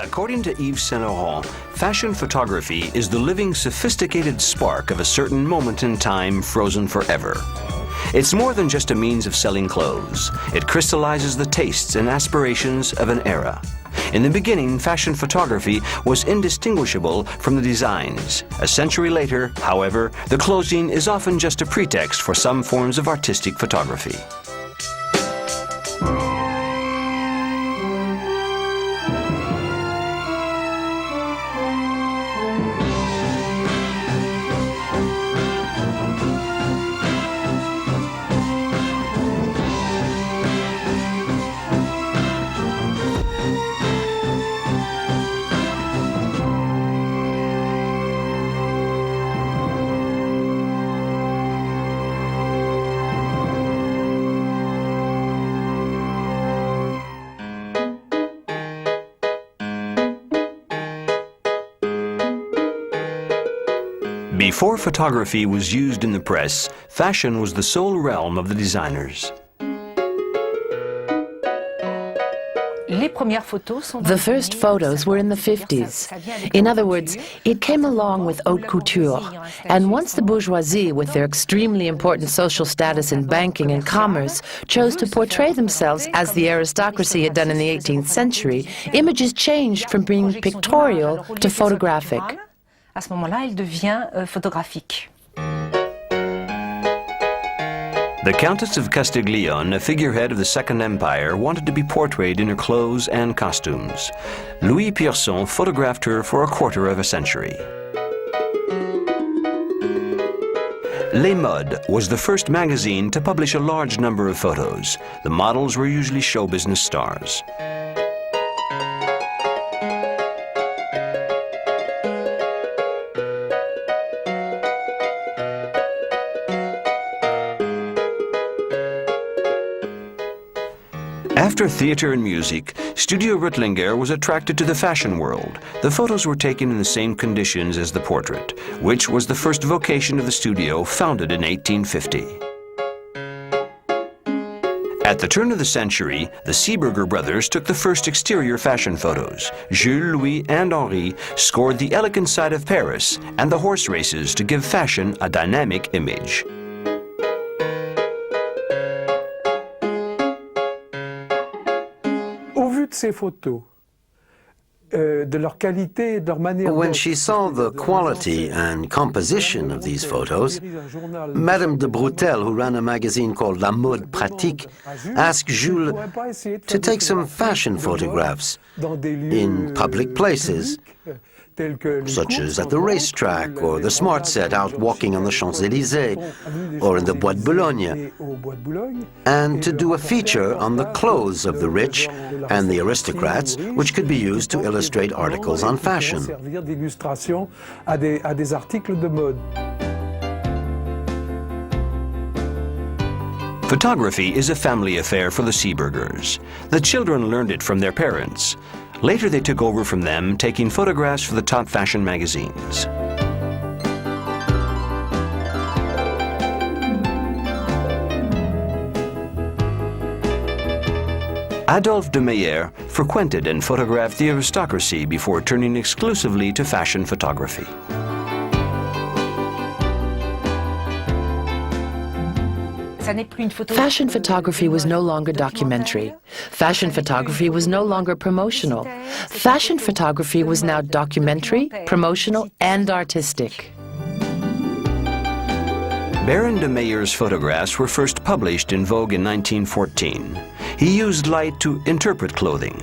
According to Yves Saint Laurent, fashion photography is the living, sophisticated spark of a certain moment in time frozen forever. It's more than just a means of selling clothes. It crystallizes the tastes and aspirations of an era. In the beginning, fashion photography was indistinguishable from the designs. A century later, however, the clothing is often just a pretext for some forms of artistic photography. Before photography was used in the press, fashion was the sole realm of the designers. The first photos were in the 50s. In other words, it came along with haute couture. And once the bourgeoisie, with their extremely important social status in banking and commerce, chose to portray themselves as the aristocracy had done in the 18th century, images changed from being pictorial to photographic. À ce moment-là, il devient photographique. The Countess of Castiglione, a figurehead of the Second Empire, wanted to be portrayed in her clothes and costumes. Louis Pierson photographed her for a quarter of a century. Les Modes was the first magazine to publish a large number of photos. The models were usually show business stars. After theater and music, Studio Rüttlinger was attracted to the fashion world. The photos were taken in the same conditions as the portrait, which was the first vocation of the studio, founded in 1850. At the turn of the century, the Seeberger brothers took the first exterior fashion photos. Jules, Louis, and Henri scored the elegant side of Paris and the horse races to give fashion a dynamic image. When she saw the quality and composition of these photos, Madame de Broutel, who ran a magazine called La Mode Pratique, asked Jules to take some fashion photographs in public places, such as at the racetrack or the smart set out walking on the Champs-Élysées or in the Bois de Boulogne, and to do a feature on the clothes of the rich and the aristocrats, which could be used to illustrate articles on fashion. Photography is a family affair for the Seebergers. The children learned it from their parents. Later they took over from them, taking photographs for the top fashion magazines. Adolphe de Meyer frequented and photographed the aristocracy before turning exclusively to fashion photography. Fashion photography was no longer documentary. Fashion photography was no longer promotional. Fashion photography was now documentary, promotional, and artistic. Baron de Meyer's photographs were first published in Vogue in 1914. He used light to interpret clothing.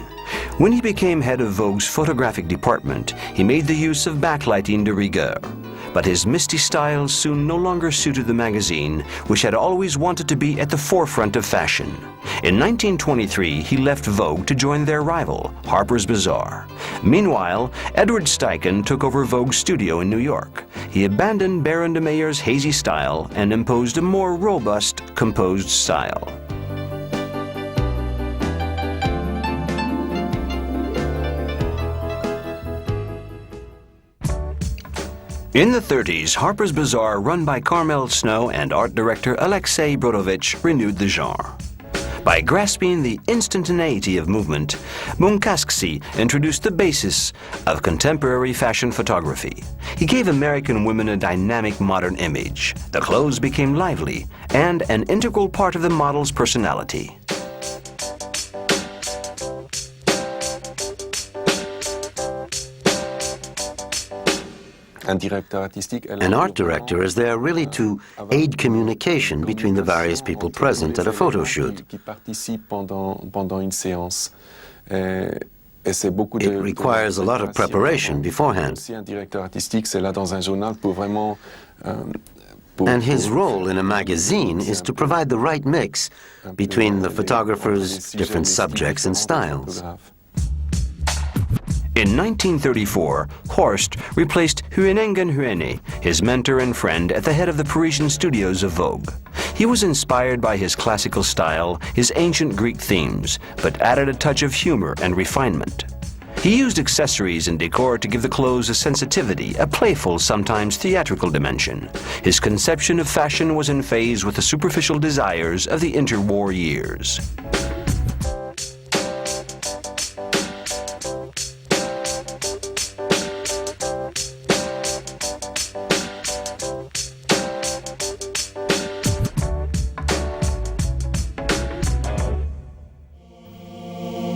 When he became head of Vogue's photographic department, he made the use of backlighting de rigueur. But his misty style soon no longer suited the magazine, which had always wanted to be at the forefront of fashion. In 1923, he left Vogue to join their rival, Harper's Bazaar. Meanwhile, Edward Steichen took over Vogue's studio in New York. He abandoned Baron de Meyer's hazy style and imposed a more robust, composed style. In the 30s, Harper's Bazaar, run by Carmel Snow and art director Alexei Brodovich, renewed the genre. By grasping the instantaneity of movement, Munkacsy introduced the basis of contemporary fashion photography. He gave American women a dynamic modern image. The clothes became lively and an integral part of the model's personality. An art director is there really to aid communication between the various people present at a photo shoot. It requires a lot of preparation beforehand. And his role in a magazine is to provide the right mix between the photographer's different subjects and styles. In 1934, Horst replaced Huenengen Huene, his mentor and friend, at the head of the Parisian studios of Vogue. He was inspired by his classical style, his ancient Greek themes, but added a touch of humor and refinement. He used accessories and decor to give the clothes a sensitivity, a playful, sometimes theatrical dimension. His conception of fashion was in phase with the superficial desires of the interwar years.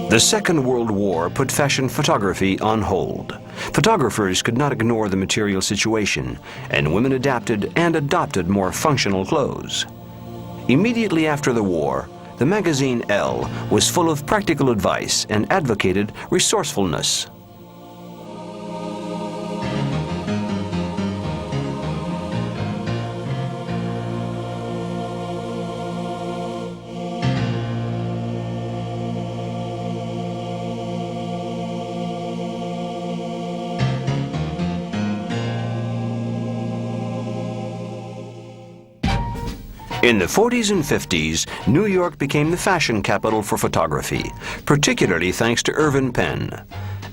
The Second World War put fashion photography on hold. Photographers could not ignore the material situation, and women adapted and adopted more functional clothes. Immediately after the war, the magazine Elle was full of practical advice and advocated resourcefulness. In the 40s and 50s, New York became the fashion capital for photography, particularly thanks to Irving Penn.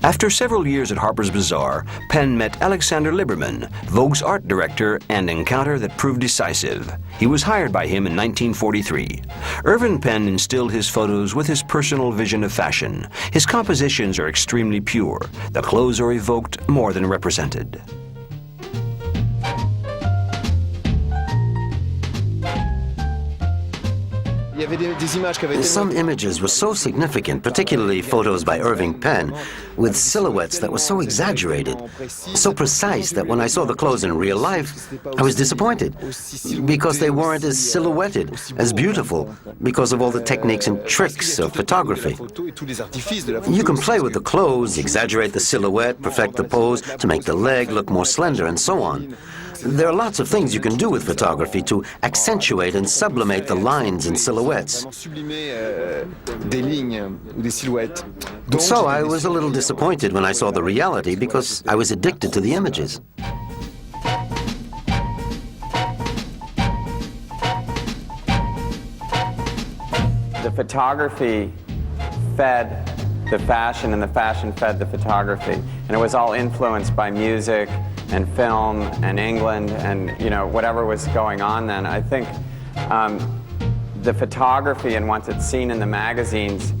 After several years at Harper's Bazaar, Penn met Alexander Liberman, Vogue's art director, an encounter that proved decisive. He was hired by him in 1943. Irving Penn instilled his photos with his personal vision of fashion. His compositions are extremely pure. The clothes are evoked more than represented. Some images were so significant, particularly photos by Irving Penn, with silhouettes that were so exaggerated, so precise that when I saw the clothes in real life, I was disappointed, because they weren't as silhouetted, as beautiful, because of all the techniques and tricks of photography. You can play with the clothes, exaggerate the silhouette, perfect the pose, to make the leg look more slender, and so on. There are lots of things you can do with photography to accentuate and sublimate the lines and silhouettes. So I was a little disappointed when I saw the reality because I was addicted to the images. The photography fed the fashion and the fashion fed the photography. And it was all influenced by music and film and England and, you know, whatever was going on then. I think the photography, and once it's seen in the magazines,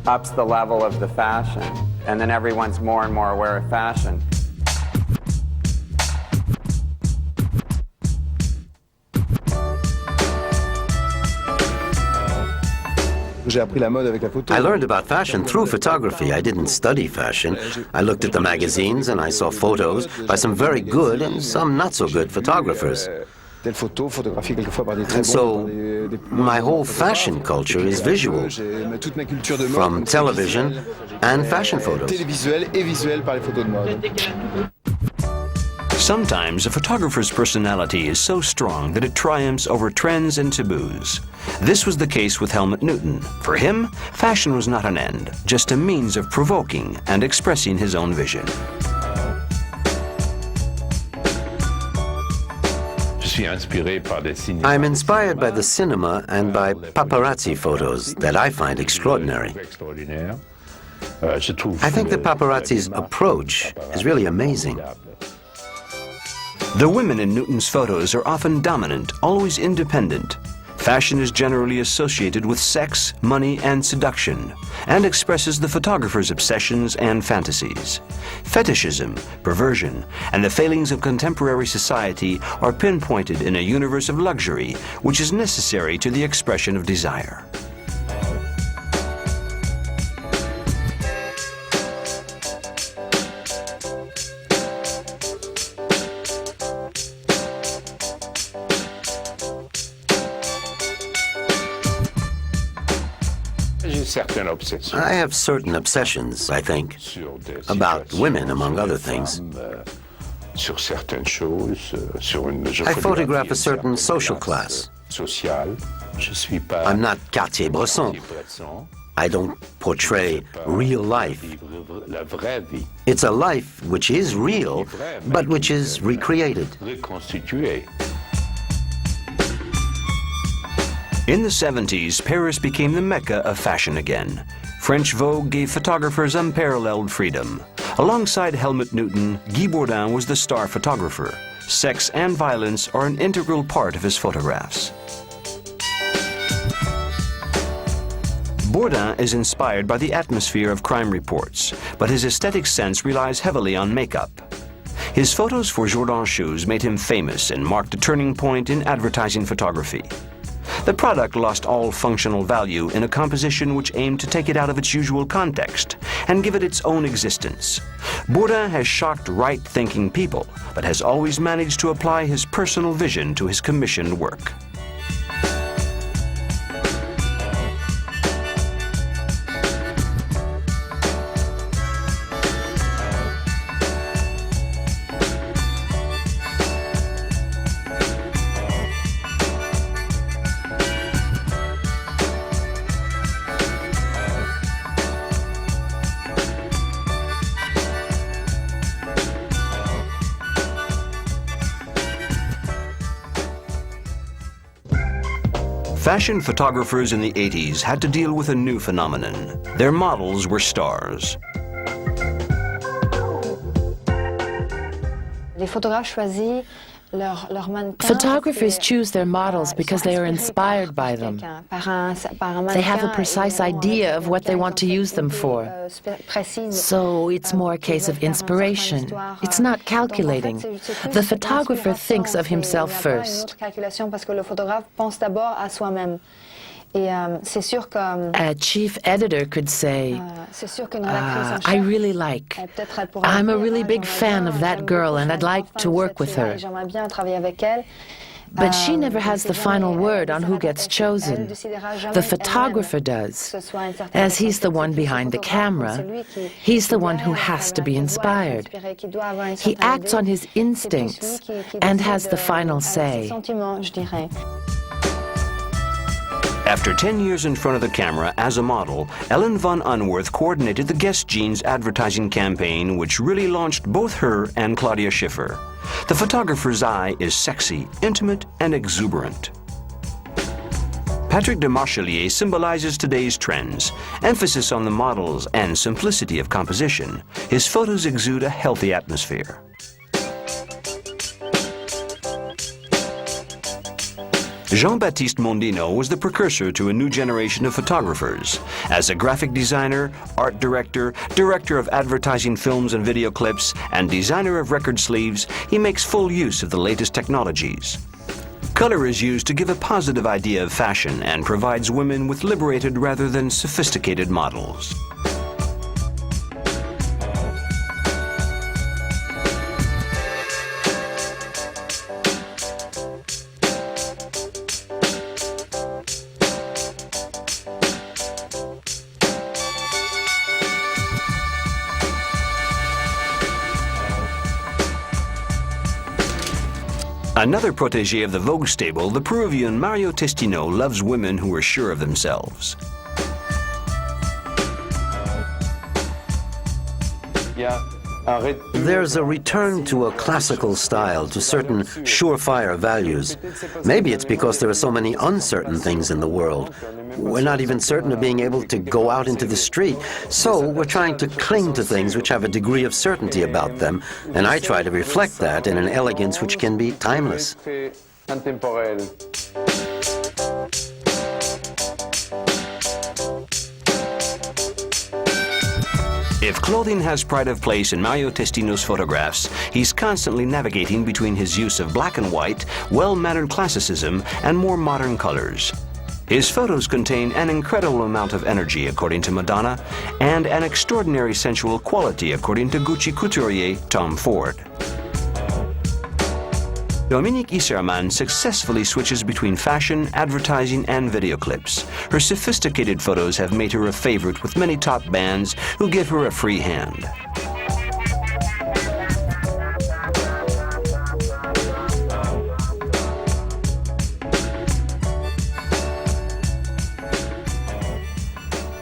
ups the level of the fashion. And then everyone's more and more aware of fashion. I learned about fashion through photography. I didn't study fashion. I looked at the magazines and I saw photos by some very good and some not so good photographers. And so my whole fashion culture is visual, from television and fashion photos. Sometimes a photographer's personality is so strong that it triumphs over trends and taboos. This was the case with Helmut Newton. For him, fashion was not an end, just a means of provoking and expressing his own vision. I'm inspired by the cinema and by paparazzi photos that I find extraordinary. I think the paparazzi's approach is really amazing. The women in Newton's photos are often dominant, always independent. Fashion is generally associated with sex, money, and seduction, and expresses the photographer's obsessions and fantasies. Fetishism, perversion, and the failings of contemporary society are pinpointed in a universe of luxury, which is necessary to the expression of desire. I have certain obsessions, I think, about women, among other things. I photograph a certain social class. I'm not Cartier-Bresson. I don't portray real life. It's a life which is real, but which is recreated. In the 70s, Paris became the mecca of fashion again. French Vogue gave photographers unparalleled freedom. Alongside Helmut Newton, Guy Bourdin was the star photographer. Sex and violence are an integral part of his photographs. Bourdin is inspired by the atmosphere of crime reports, but his aesthetic sense relies heavily on makeup. His photos for Jourdan shoes made him famous and marked a turning point in advertising photography. The product lost all functional value in a composition which aimed to take it out of its usual context and give it its own existence. Bourdin has shocked right-thinking people, but has always managed to apply his personal vision to his commissioned work. Fashion photographers in the 80s had to deal with a new phenomenon. Their models were stars. Photographers choose their models because they are inspired by them. They have a precise idea of what they want to use them for. So it's more a case of inspiration. It's not calculating. The photographer thinks of himself first. A chief editor could say, I really like, I'm a really big fan of that girl and I'd like to work with her. But she never has the final word on who gets chosen. The photographer does. As he's the one behind the camera, he's the one who has to be inspired. He acts on his instincts and has the final say. After 10 years in front of the camera as a model, Ellen von Unworth coordinated the Guess Jeans advertising campaign, which really launched both her and Claudia Schiffer. The photographer's eye is sexy, intimate, and exuberant. Patrick de Marchelier symbolizes today's trends, emphasis on the models and simplicity of composition. His photos exude a healthy atmosphere. Jean-Baptiste Mondino was the precursor to a new generation of photographers. As a graphic designer, art director, director of advertising films and video clips, and designer of record sleeves, he makes full use of the latest technologies. Color is used to give a positive idea of fashion and provides women with liberated rather than sophisticated models. Another protégé of the Vogue stable, the Peruvian Mario Testino, loves women who are sure of themselves. There's a return to a classical style, to certain surefire values. Maybe it's because there are so many uncertain things in the world. We're not even certain of being able to go out into the street. So we're trying to cling to things which have a degree of certainty about them, and I try to reflect that in an elegance which can be timeless. If clothing has pride of place in Mario Testino's photographs, he's constantly navigating between his use of black and white, well-mannered classicism, and more modern colors. His photos contain an incredible amount of energy, according to Madonna, and an extraordinary sensual quality, according to Gucci couturier Tom Ford. Dominique Isserman successfully switches between fashion, advertising, and video clips. Her sophisticated photos have made her a favorite with many top bands who give her a free hand.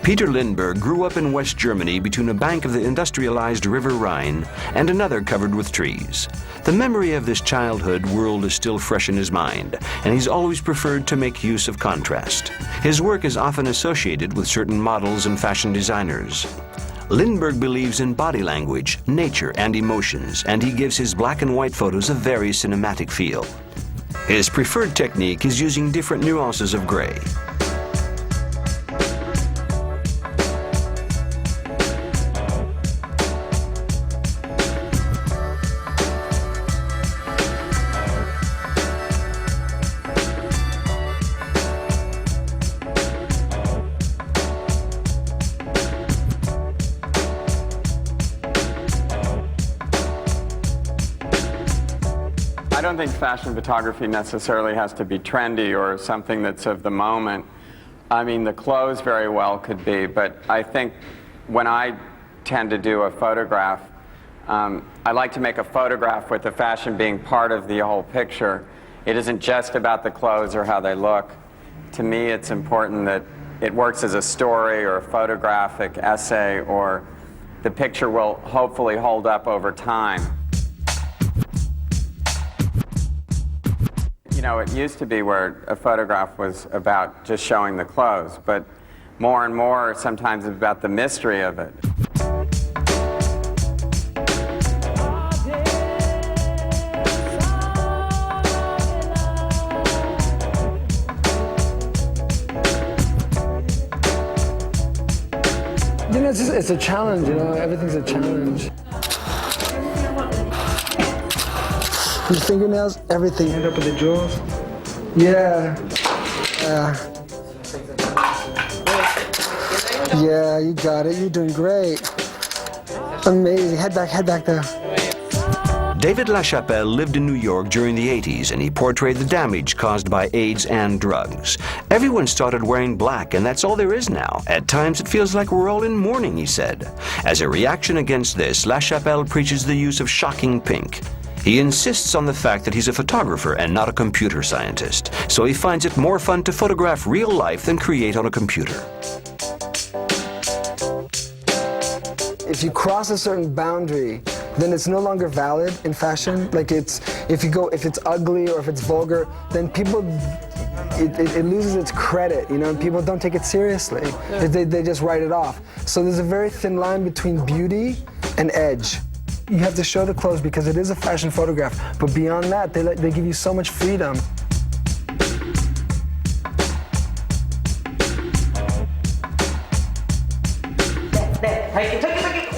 Peter Lindbergh grew up in West Germany between a bank of the industrialized River Rhine and another covered with trees. The memory of this childhood world is still fresh in his mind, and he's always preferred to make use of contrast. His work is often associated with certain models and fashion designers. Lindbergh believes in body language, nature, and emotions, and he gives his black and white photos a very cinematic feel. His preferred technique is using different nuances of gray. I don't think fashion photography necessarily has to be trendy or something that's of the moment. I mean, the clothes very well could be, but I think when I tend to do a photograph, I like to make a photograph with the fashion being part of the whole picture. It isn't just about the clothes or how they look. To me, it's important that it works as a story or a photographic essay, or the picture will hopefully hold up over time. You know, it used to be where a photograph was about just showing the clothes, but more and more, sometimes it's about the mystery of it. You know, it's a challenge, you know, everything's a challenge. Your fingernails, everything. End up with the jaws. Yeah. Yeah, you got it. You're doing great. Amazing. Head back there. David LaChapelle lived in New York during the 80s, and he portrayed the damage caused by AIDS and drugs. Everyone started wearing black, and that's all there is now. At times it feels like we're all in mourning, he said. As a reaction against this, LaChapelle preaches the use of shocking pink. He insists on the fact that he's a photographer and not a computer scientist, so he finds it more fun to photograph real life than create on a computer. If you cross a certain boundary, then it's no longer valid in fashion. Like if it's ugly or if it's vulgar, then it loses its credit, you know, and people don't take it seriously. They just write it off. So there's a very thin line between beauty and edge. You have to show the clothes because it is a fashion photograph, but beyond that, they give you so much freedom.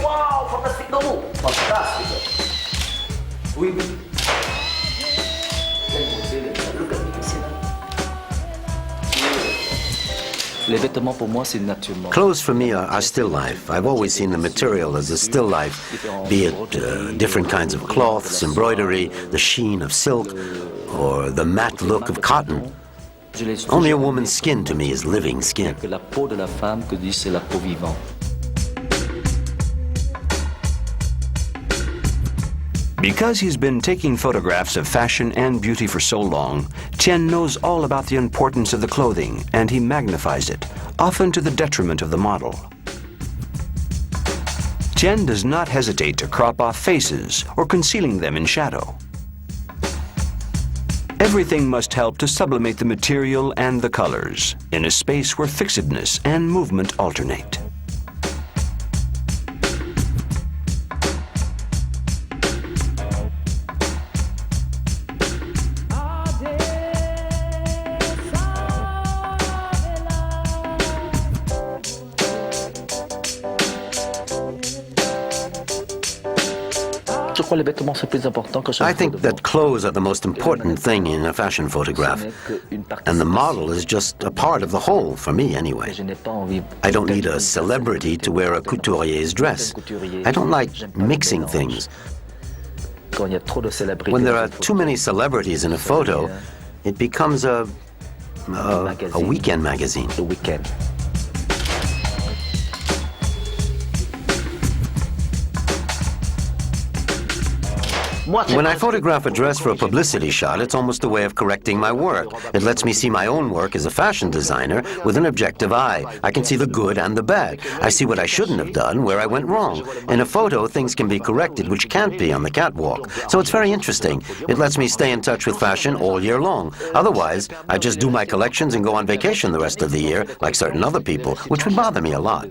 Wow, fantastico! Fantastico! Oui. Clothes for me are still life. I've always seen the material as a still life, be it different kinds of cloths, embroidery, the sheen of silk, or the matte look of cotton. Only a woman's skin to me is living skin. Because he's been taking photographs of fashion and beauty for so long, Tien knows all about the importance of the clothing, and he magnifies it, often to the detriment of the model. Tien does not hesitate to crop off faces or concealing them in shadow. Everything must help to sublimate the material and the colors in a space where fixedness and movement alternate. I think that clothes are the most important thing in a fashion photograph, and the model is just a part of the whole, for me anyway. I don't need a celebrity to wear a couturier's dress. I don't like mixing things. When there are too many celebrities in a photo, it becomes a weekend magazine. When I photograph a dress for a publicity shot, it's almost a way of correcting my work. It lets me see my own work as a fashion designer with an objective eye. I can see the good and the bad. I see what I shouldn't have done, where I went wrong. In a photo, things can be corrected which can't be on the catwalk. So it's very interesting. It lets me stay in touch with fashion all year long. Otherwise, I just do my collections and go on vacation the rest of the year, like certain other people, which would bother me a lot.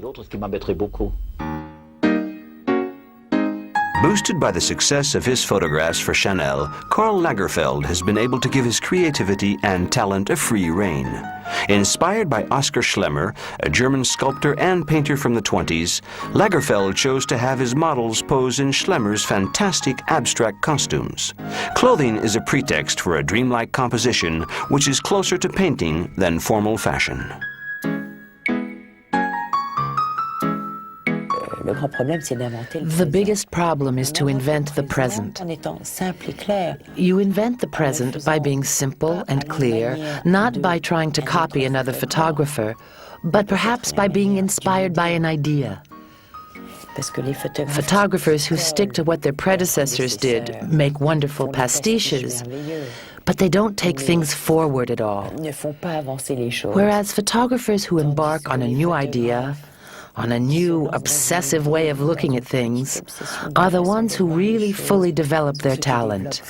Boosted by the success of his photographs for Chanel, Karl Lagerfeld has been able to give his creativity and talent a free rein. Inspired by Oskar Schlemmer, a German sculptor and painter from the 20s, Lagerfeld chose to have his models pose in Schlemmer's fantastic abstract costumes. Clothing is a pretext for a dreamlike composition which is closer to painting than formal fashion. The biggest problem is to invent the present. You invent the present by being simple and clear, not by trying to copy another photographer, but perhaps by being inspired by an idea. Photographers who stick to what their predecessors did make wonderful pastiches, but they don't take things forward at all. Whereas photographers who embark on a new idea, on a new, obsessive way of looking at things, are the ones who really fully develop their talent.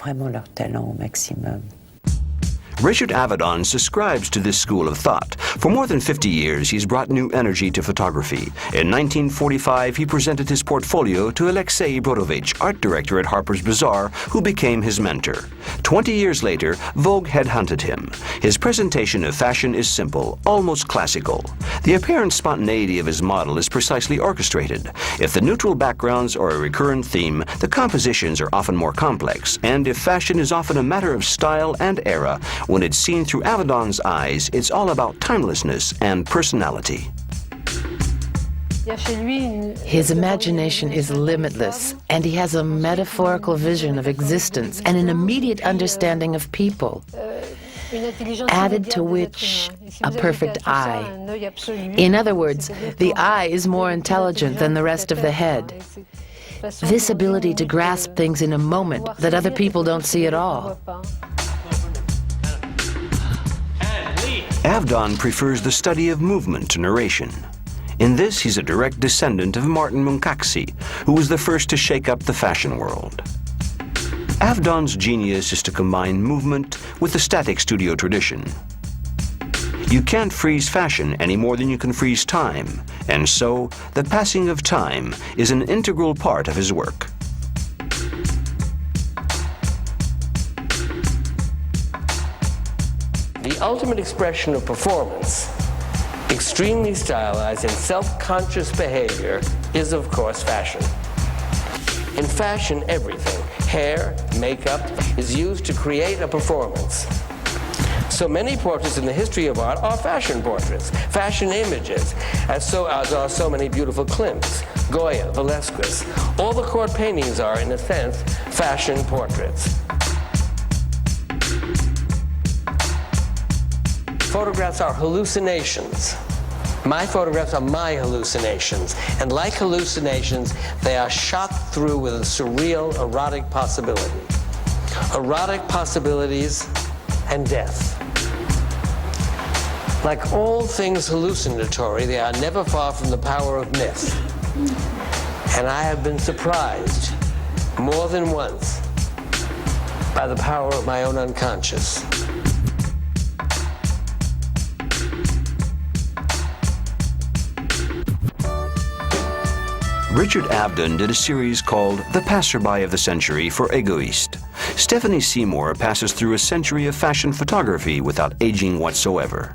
Richard Avedon subscribes to this school of thought. For more than 50 years, he's brought new energy to photography. In 1945, he presented his portfolio to Alexei Brodovich, art director at Harper's Bazaar, who became his mentor. 20 years later, Vogue headhunted him. His presentation of fashion is simple, almost classical. The apparent spontaneity of his model is precisely orchestrated. If the neutral backgrounds are a recurrent theme, the compositions are often more complex, and if fashion is often a matter of style and era, when it's seen through Avedon's eyes, it's all about timelessness and personality. His imagination is limitless, and he has a metaphorical vision of existence and an immediate understanding of people, added to which a perfect eye. In other words, the eye is more intelligent than the rest of the head. This ability to grasp things in a moment that other people don't see at all. Avedon prefers the study of movement to narration. In this, he's a direct descendant of Martin Munkaczy, who was the first to shake up the fashion world. Avedon's genius is to combine movement with the static studio tradition. You can't freeze fashion any more than you can freeze time, and so the passing of time is an integral part of his work. The ultimate expression of performance, extremely stylized and self-conscious behavior, is of course fashion. In fashion, everything, hair, makeup, is used to create a performance. So many portraits in the history of art are fashion portraits, fashion images, as are so many beautiful Klimts, Goya, Velázquez. All the court paintings are, in a sense, fashion portraits. Photographs are hallucinations. My photographs are my hallucinations, and like hallucinations, they are shot through with a surreal, erotic possibility. Erotic possibilities and death. Like all things hallucinatory, they are never far from the power of myth. And I have been surprised more than once by the power of my own unconscious. Richard Avedon did a series called The Passerby of the Century for Egoist. Stephanie Seymour passes through a century of fashion photography without aging whatsoever.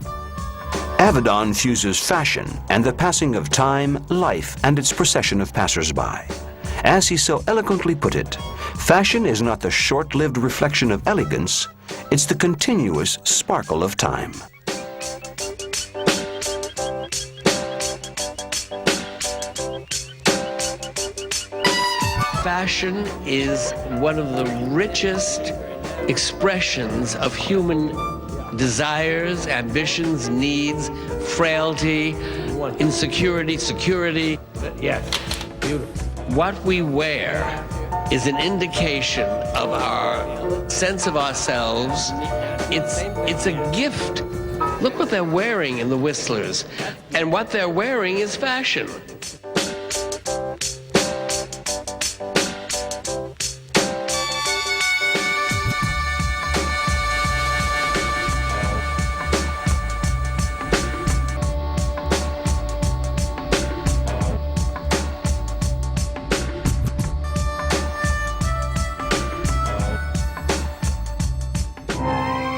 Avedon fuses fashion and the passing of time, life, and its procession of passersby. As he so eloquently put it, fashion is not the short-lived reflection of elegance, it's the continuous sparkle of time. Fashion is one of the richest expressions of human desires, ambitions, needs, frailty, insecurity, security. Yes, beautiful. What we wear is an indication of our sense of ourselves. It's a gift. Look what they're wearing in the Whistlers. And what they're wearing is fashion.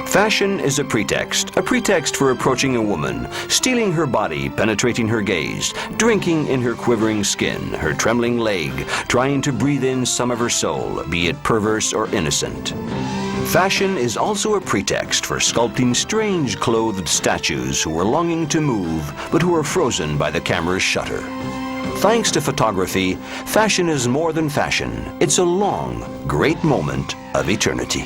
Fashion is a pretext for approaching a woman, stealing her body, penetrating her gaze, drinking in her quivering skin, her trembling leg, trying to breathe in some of her soul, be it perverse or innocent. Fashion is also a pretext for sculpting strange clothed statues who are longing to move, but who are frozen by the camera's shutter. Thanks to photography, fashion is more than fashion. It's a long, great moment of eternity.